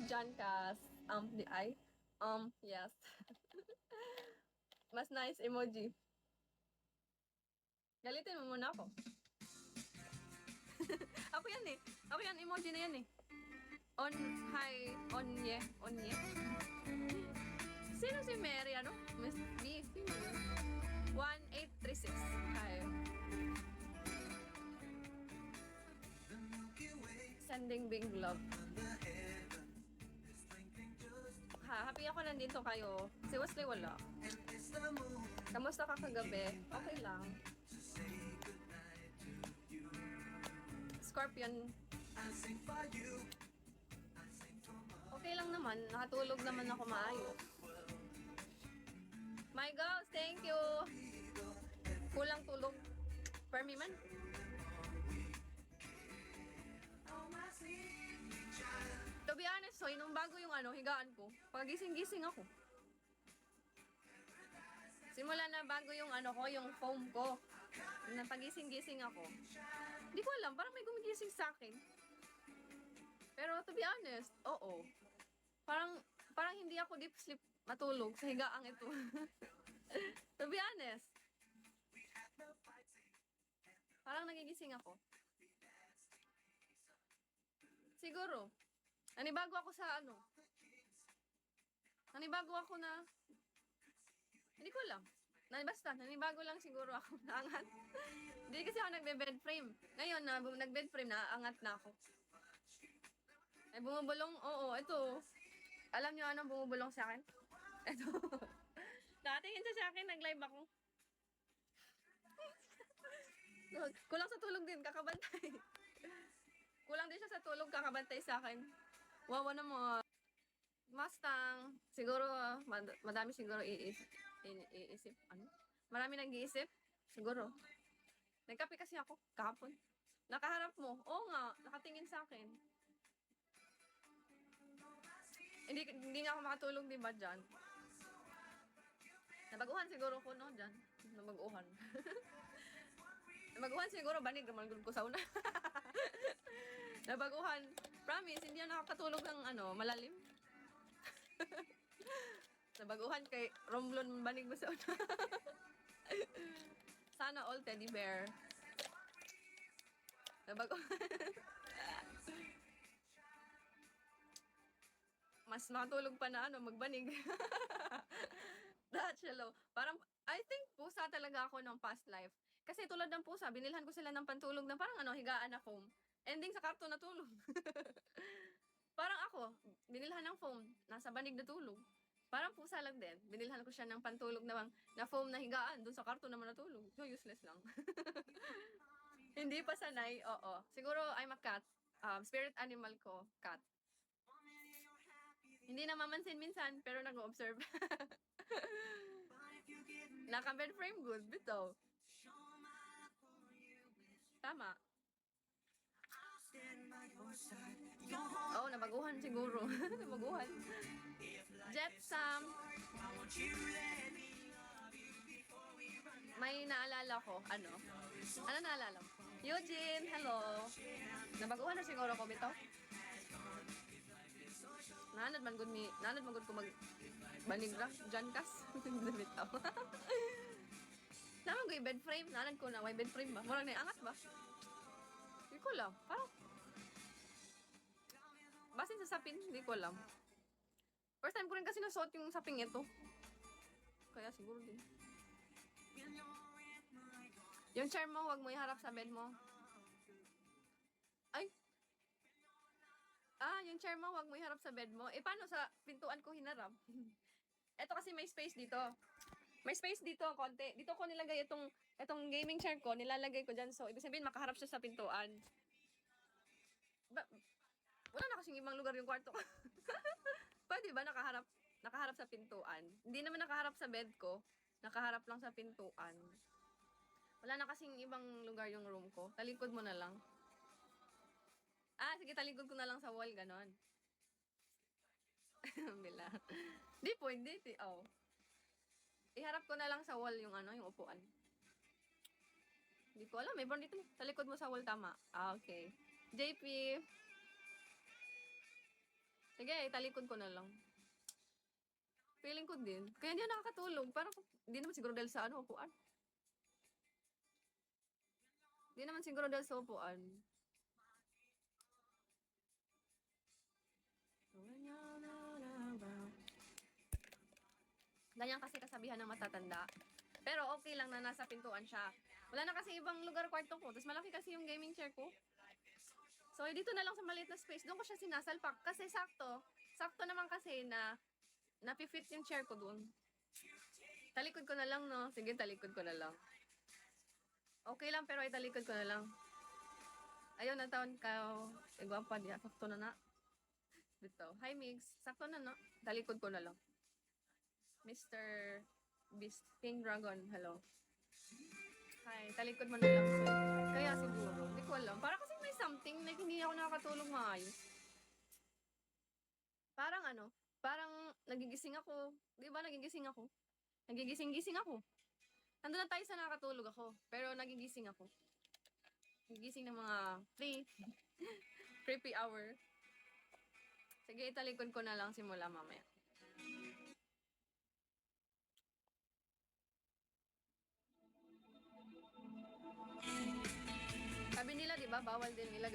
John Cass. Yes. Mas nice emoji. Galitin mo muna ako. Ako yan eh. Ako yan, emoji na yan eh. Onye. Sino si Mary, ano? Miss B, sino yun? 1836. Hi. Sending big love. Ha, happy ako nandito kayo. Si Wesley wala. Kamusta ka kagabi? Okay lang. Scorpion. Okay lang naman. Nakatulog naman ako maayos. My girls, thank you. Kulang tulog. Per me man. To be honest, so, nung bago yung higaan ko, pagising-gising ako. Simula na bago yung yung foam ko. Nang pagising-gising ako. Hindi ko alam, parang may gumigising sa akin. Pero to be honest, oo. Parang hindi ako deep sleep matulog sa higaang ito. To be honest. Parang nagigising ako. Siguro. Nanibago ako sa Nanibago ako na hindi ko alam. Basta, nanibago lang siguro ako naangat. Hindi kasi ako nagbe-bed frame. Ngayon na nag-bed frame, naaangat na ako. Ay, bumubulong? Oo, ito. Alam niyo anong bumubulong sa akin? Ito. Nakatingin siya sa akin, nag-live ako. Kulang sa tulog din, kakabantay. Kulang din siya sa tulog, kakabantay sa akin. Wawa na mga Mustang. Siguro, madami siguro iisip. Ano? Marami nag-iisip? Siguro. Nagkape kasi ako, kahapon. Nakaharap mo. Oo nga, nakatingin sa akin. Hindi nga ako makatulog, di ba, dyan? Nabaguhan siguro ko, no, dyan. Nabaguhan. Nabaguhan siguro, banig, malagod ko sa una. Nabaguhan. Promise, hindi ako nakakatulog ng malalim. Nabaguhan kay Romblon banig mo sa una. Sana all teddy bear. Nabaguhan. Mas makatulog pa na magbanig. That's hello. Parang, I think pusa talaga ako ng past life. Kasi tulad ng pusa, binilhan ko sila ng pantulog na parang higaan na foam. Ending sa karton na tulog. Parang ako, binilhan ng foam, nasa banig na tulog. Parang pusa lang din. Binilhan ko siya ng pantulog na foam na higaan, dun sa karton naman natulog. So, useless lang. Hindi pa sanay, oo. Siguro, I'm a cat. Spirit animal ko, cat. Hindi na mamansin minsan, pero nag-observe. Naka-bed frame good, bitaw. Tama. Oh, nabaguhan siguro. Nabaguhan. Jet Sam. May naalala ko. Ano naalala mo? Eugene, hello. Nabaguhan na siguro ko, bitaw. Nanad man gud ko mag banig ra John Cass. Bitaw. Naman ko bed frame, nanad ko na may bed frame ba? Murag na angat ba? Hindi ko alam. Parang basin sa sapin, hindi ko alam. First time ko rin kasi nasuot yung saping ito. Kaya siguro din. Yung chair mo, huwag mo iharap sa bed mo. Ay! Yung chair mo, huwag mo iharap sa bed mo. Paano sa pintuan ko hinarap? Ito kasi may space dito. May space dito, konti. Dito ko nilagay itong gaming chair ko, nilalagay ko dyan. So, ibig sabihin, makaharap siya sa pintuan. Wala na kasing ibang lugar yung kwarto ko. Pwede ba nakaharap sa pintuan? Hindi naman nakaharap sa bed ko. Nakaharap lang sa pintuan. Wala na kasing ibang lugar yung room ko. Talikod mo na lang. Sige, talikod ko na lang sa wall, ganon. Bila. Di po, hindi. Oh. Iharap ko na lang sa wall yung yung upuan. Hindi ko alam. May dito. Talikod mo sa wall, tama. Okay. JP. Sige, italikod ko na lang. Feeling ko din. Kaya hindi ako nakakatulog. Parang, hindi naman siguro dahil sa upuan. Hindi naman siguro dahil sa upuan. Ganyan kasi kasabihan ng matatanda. Pero okay lang na nasa pintuan siya. Wala na kasi ibang lugar kwarto ko. Tapos malaki kasi yung gaming chair ko. So, dito na lang sa maliit na space. Doon ko siya sinasalpak. Kasi sakto. Sakto naman kasi na napifit yung chair ko doon. Talikod ko na lang, no? Sige, talikod ko na lang. Okay lang, pero italikod ko na lang. Ayun, ang taon ka. Gwapa diya. Sakto na na. Dito. Hi, Migs. Sakto na, no? Talikod ko na lang. Mr. Beast King Dragon, hello. Hi, talikod mo na lang. So, kaya siguro, hindi ko alam. Parang kasi may something, like hindi ako nakakatulog maayos. Parang ano, parang nagigising ako. Di ba nagigising ako? Nagigising-gising ako. Nandun na tayo sa nakakatulog ako. Pero nagigising ako. Nagigising ng mga 3, creepy hour. Sige, italikod ko na lang simula mamaya. Sabi nila, di ba, bawal din nilagay